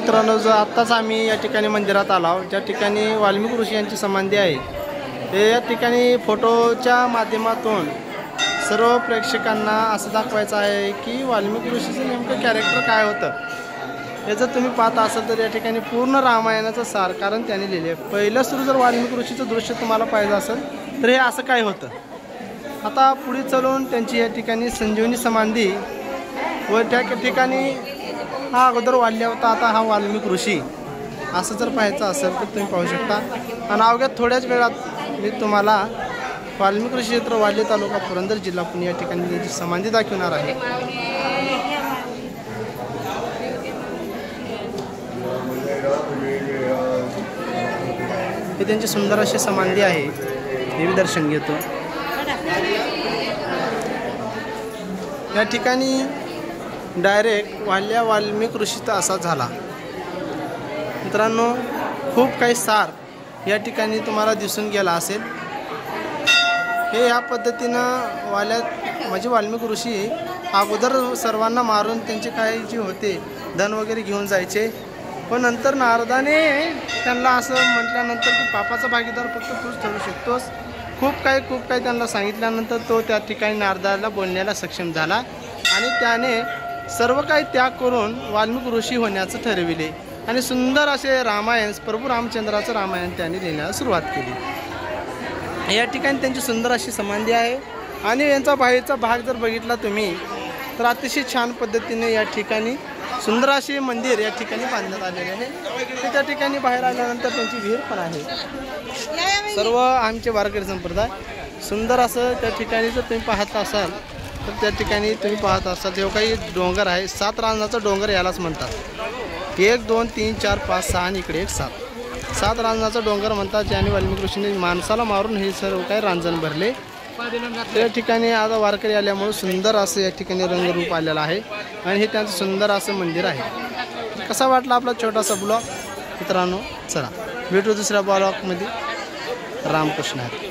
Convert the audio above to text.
मित्रांनो, जो आत्ताच आम्ही या ठिकाणी मंदिरात आलो, ज्या ठिकाणी वाल्मिकी ऋषी यांची समाधी आहे, ते या ठिकाणी फोटोच्या माध्यमातून सर्व प्रेक्षकांना असं दाखवायचं आहे की वाल्मिकी ऋषीचं नेमकं कॅरेक्टर काय होतं. हे जर तुम्ही पाहता असाल तर या ठिकाणी पूर्ण रामायणाचं सार कारण त्यांनी लिहिले आहे. पहिलं सुरू जर वाल्मिकी ऋषीचं दृश्य तुम्हाला पाहिजे असेल तर हे असं काय होतं. आता पुढे चलून त्यांची या ठिकाणी संजीवनी समाधी व त्या ठिकाणी हा अगोदर वाल्य होता, आता हा वाल्मिकी ऋषी असं जर पाहायचं असेल तर तुम्ही पाहू शकता. आणि अवघ्या थोड्याच वेळात मी तुम्हाला वाल्मिकी ऋषी क्षेत्र वाल्य तालुका पुरंदर जिल्हा पुणे या ठिकाणी त्यांची समाधी दाखवणार आहे. हे त्यांची सुंदर अशी समाधी आहे, हे दर्शन घेतो. या ठिकाणी डायरेक्ट वाल्मिकी ऋषीचा असा झाला. मित्रांनो, खूप काही सार या ठिकाणी तुम्हाला दिसून गेला असेल. हे या पद्धतीनं म्हणजे वाल्मिकी ऋषी अगोदर सर्वांना मारून त्यांचे काही जे होते धन वगैरे घेऊन जायचे, पण नंतर नारदाने त्यांना असं म्हटल्यानंतर की पापाचा भागीदार फक्त तूच ठरू शकतोस. खूप काही त्यांना सांगितल्यानंतर तो त्या ठिकाणी नारदाला बोलण्याला सक्षम झाला आणि त्याने सर्व काही त्याग करून वाल्मिकी ऋषी होण्याचं ठरविले आणि सुंदर असे रामायण, प्रभू रामचंद्राचं रामायण त्यांनी लिहिण्यास सुरुवात केली. या ठिकाणी त्यांची सुंदर अशी समाधी आहे आणि यांचा बाहेरचा भाग जर बघितला तुम्ही तर अतिशय छान पद्धतीने या ठिकाणी सुंदर असे मंदिर या ठिकाणी बांधण्यात आलेले आहे. ते त्या ठिकाणी बाहेर आल्यानंतर त्यांची विहीर पण आहे. सर्व आमचे वारकरी संप्रदाय सुंदर असं त्या ठिकाणी जर तुम्ही पाहत असाल तर त्या ठिकाणी तुम्ही पाहत असाल तेव्हा काही डोंगर आहे. 7 रांजाचा डोंगर यालाच म्हणतात. 1 2 3 4 5 6 आणि इकडे एक 7 रांजाचा डोंगर म्हणतात, ज्याने वाल्मिकी ऋषीने माणसाला मारून हे सर्व काही रांजण भरले. त्या ठिकाणी आता वारकरी आल्यामुळे सुंदर असं या ठिकाणी रंगरूप आलेलं आहे आणि हे त्यांचं सुंदर असं मंदिर आहे. कसा वाटला आपला छोटासा ब्लॉग मित्रांनो? चला भेटू दुसऱ्या ब्लॉगमध्ये. रामकृष्ण हरी.